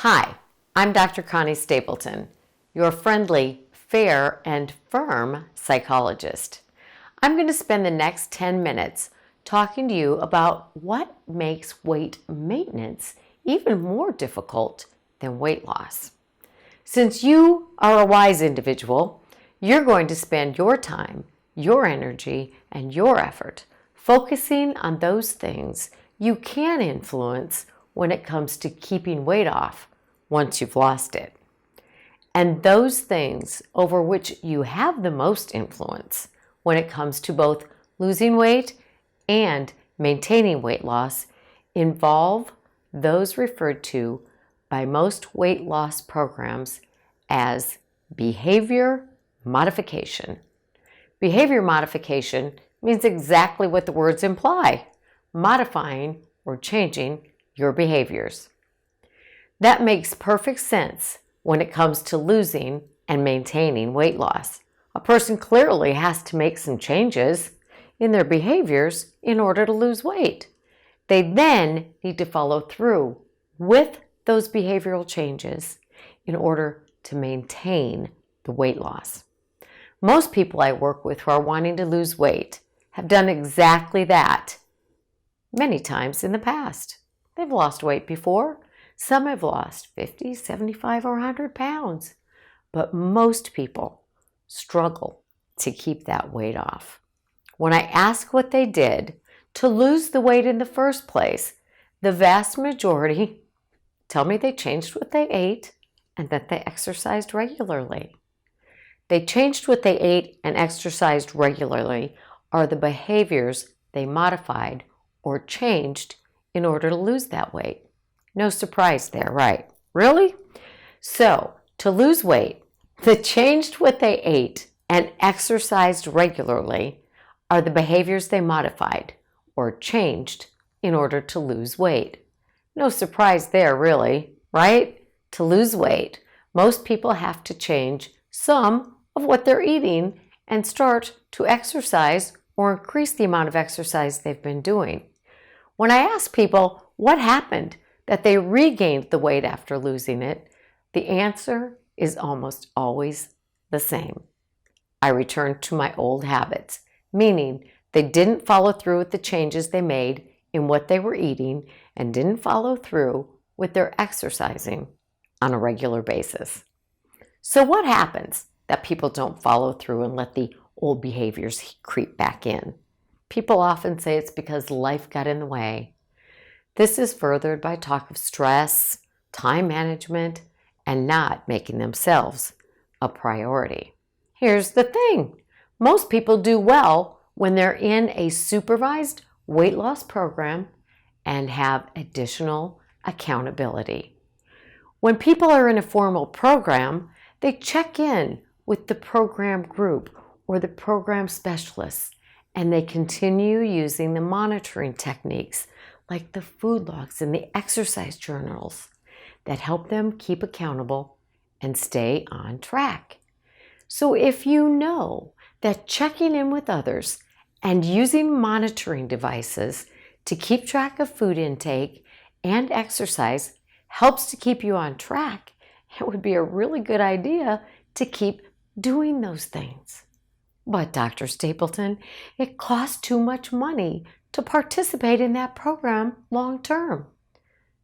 Hi, I'm Dr. Connie Stapleton, your friendly, fair, and firm psychologist. I'm going to spend the next 10 minutes talking to you about what makes weight maintenance even more difficult than weight loss. Since you are a wise individual, you're going to spend your time, your energy, and your effort focusing on those things you can influence when it comes to keeping weight off once you've lost it. And those things over which you have the most influence when it comes to both losing weight and maintaining weight loss involve those referred to by most weight loss programs as behavior modification. Behavior modification means exactly what the words imply: modifying or changing your behaviors. That makes perfect sense when it comes to losing and maintaining weight loss. A person clearly has to make some changes in their behaviors in order to lose weight. They then need to follow through with those behavioral changes in order to maintain the weight loss. Most people I work with who are wanting to lose weight have done exactly that many times in the past. They've lost weight before. Some have lost 50, 75, or 100 pounds. But most people struggle to keep that weight off. When I ask what they did to lose the weight in the first place, the vast majority tell me they changed what they ate and that they exercised regularly. They changed what they ate and exercised regularly are the behaviors they modified or changed in order to lose that weight. No surprise there, right? Really? So, to lose weight, the changed what they ate and exercised regularly are the behaviors they modified or changed in order to lose weight. No surprise there, really, right? To lose weight, most people have to change some of what they're eating and start to exercise or increase the amount of exercise they've been doing. When I ask people what happened that they regained the weight after losing it, the answer is almost always the same. I returned to my old habits, meaning they didn't follow through with the changes they made in what they were eating and didn't follow through with their exercising on a regular basis. So what happens that people don't follow through and let the old behaviors creep back in? People often say it's because life got in the way. This is furthered by talk of stress, time management, and not making themselves a priority. Here's the thing. Most people do well when they're in a supervised weight loss program and have additional accountability. When people are in a formal program, they check in with the program group or the program specialists, and they continue using the monitoring techniques like the food logs and the exercise journals that help them keep accountable and stay on track. So if you know that checking in with others and using monitoring devices to keep track of food intake and exercise helps to keep you on track, it would be a really good idea to keep doing those things. But Dr. Stapleton, it costs too much money to participate in that program long term.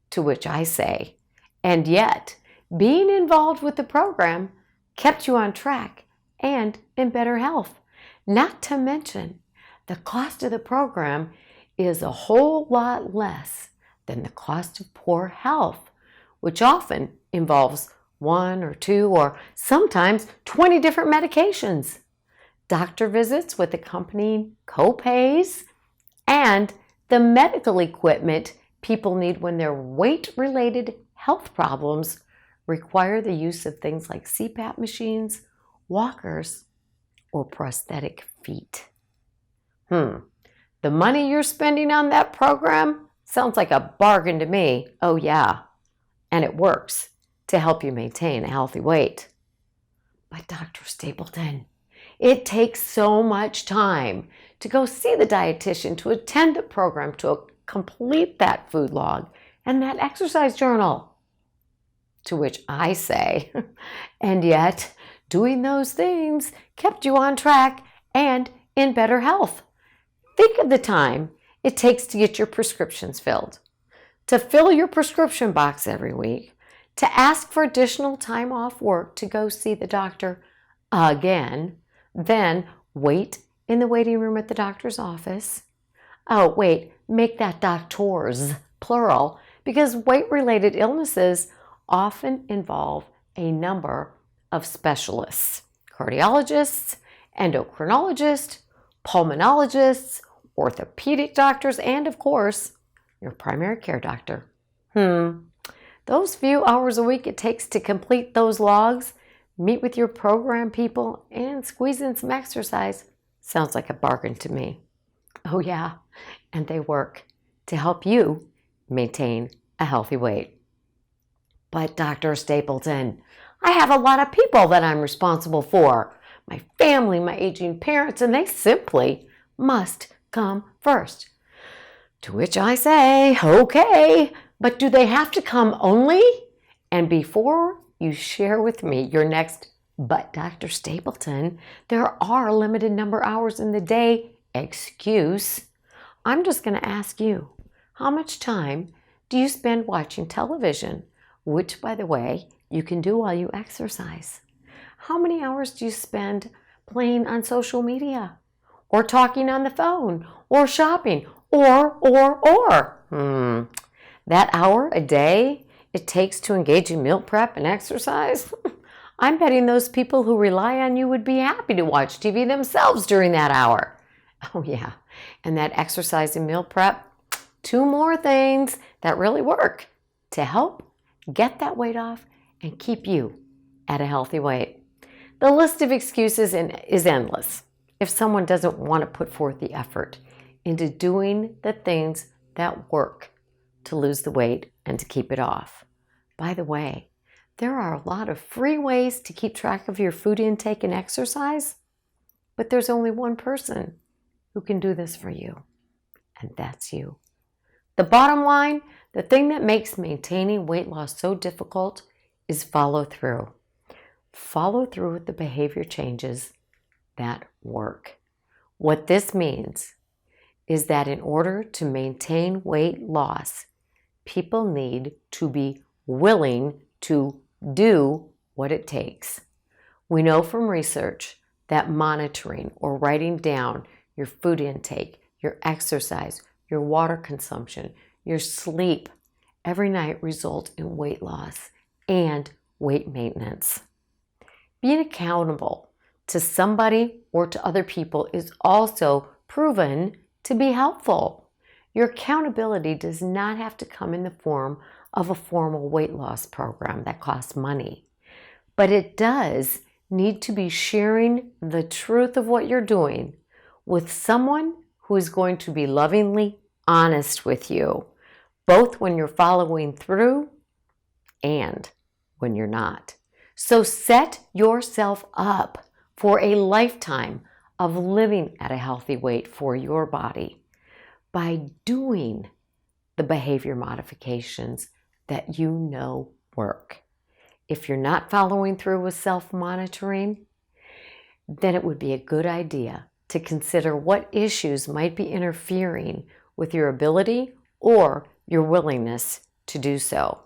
To which I say, and yet, being involved with the program kept you on track and in better health. Not to mention, the cost of the program is a whole lot less than the cost of poor health, which often involves 1 or 2 or sometimes 20 different medications, doctor visits with accompanying co-pays, and the medical equipment people need when their weight-related health problems require the use of things like CPAP machines, walkers, or prosthetic feet. The money you're spending on that program sounds like a bargain to me. Oh yeah, and it works to help you maintain a healthy weight. But Dr. Stapleton, it takes so much time to go see the dietitian, to attend the program, to complete that food log and that exercise journal. To which I say, and yet doing those things kept you on track and in better health. Think of the time it takes to get your prescriptions filled, to fill your prescription box every week, to ask for additional time off work to go see the doctor again, then wait in the waiting room at the doctor's office. Oh, wait, make that doctors, plural, because weight-related illnesses often involve a number of specialists, cardiologists, endocrinologists, pulmonologists, orthopedic doctors, and of course, your primary care doctor. Those few hours a week it takes to complete those logs, meet with your program people, and squeeze in some exercise sounds like a bargain to me. Oh yeah, and they work to help you maintain a healthy weight. But Dr. Stapleton, I have a lot of people that I'm responsible for. My family, my aging parents, and they simply must come first. To which I say, okay, but do they have to come only? And before you share with me your next "but Dr. Stapleton, there are a limited number of hours in the day" excuse, I'm just going to ask you, how much time do you spend watching television? Which, by the way, you can do while you exercise. How many hours do you spend playing on social media? Or talking on the phone? Or shopping? Or? That hour a day it takes to engage in meal prep and exercise? I'm betting those people who rely on you would be happy to watch TV themselves during that hour. Oh yeah, and that exercise and meal prep, two more things that really work to help get that weight off and keep you at a healthy weight. The list of excuses is endless if someone doesn't want to put forth the effort into doing the things that work to lose the weight and to keep it off. By the way, there are a lot of free ways to keep track of your food intake and exercise, but there's only one person who can do this for you, and that's you. The bottom line, the thing that makes maintaining weight loss so difficult is follow through. Follow through with the behavior changes that work. What this means is that in order to maintain weight loss, people need to be willing to do what it takes. We know from research that monitoring or writing down your food intake, your exercise, your water consumption, your sleep every night result in weight loss and weight maintenance. Being accountable to somebody or to other people is also proven to be helpful. Your accountability does not have to come in the form of a formal weight loss program that costs money, but it does need to be sharing the truth of what you're doing with someone who is going to be lovingly honest with you, both when you're following through and when you're not. So set yourself up for a lifetime of living at a healthy weight for your body by doing the behavior modifications that you know work. If you're not following through with self-monitoring, then it would be a good idea to consider what issues might be interfering with your ability or your willingness to do so.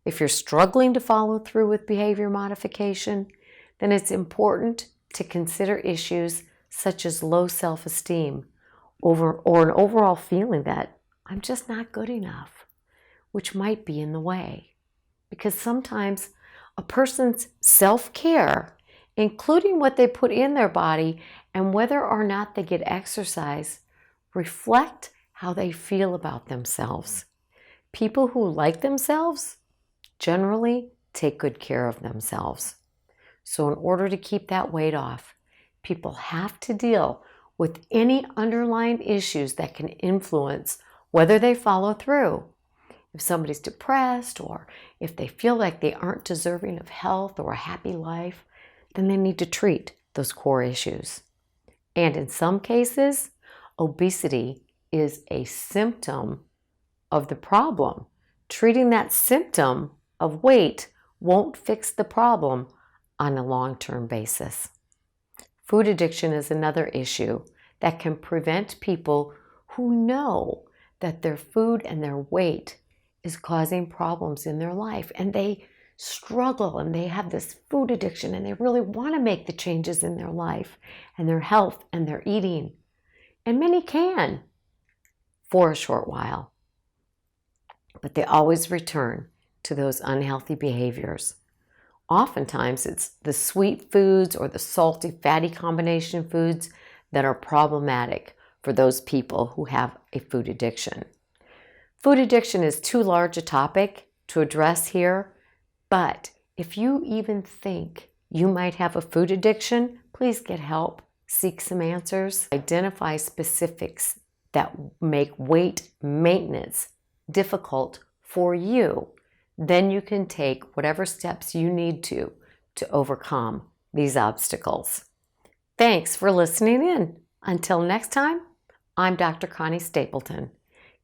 If you're struggling to follow through with behavior modification, then it's important to consider issues such as low self-esteem or an overall feeling that I'm just not good enough, which might be in the way. Because sometimes a person's self-care, including what they put in their body and whether or not they get exercise, reflect how they feel about themselves. People who like themselves generally take good care of themselves. So in order to keep that weight off, people have to deal with any underlying issues that can influence whether they follow through. If somebody's depressed or if they feel like they aren't deserving of health or a happy life, then they need to treat those core issues. And in some cases, obesity is a symptom of the problem. Treating that symptom of weight won't fix the problem on a long-term basis. Food addiction is another issue that can prevent people who know that their food and their weight is causing problems in their life, and they struggle and they have this food addiction and they really want to make the changes in their life and their health and their eating. And many can for a short while, but they always return to those unhealthy behaviors. Oftentimes it's the sweet foods or the salty, fatty combination foods that are problematic for those people who have a food addiction. Food addiction is too large a topic to address here, but if you even think you might have a food addiction, please get help, seek some answers, identify specifics that make weight maintenance difficult for you. Then you can take whatever steps you need to overcome these obstacles. Thanks for listening in. Until next time, I'm Dr. Connie Stapleton.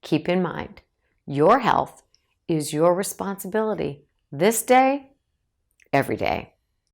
Keep in mind, your health is your responsibility this day, every day.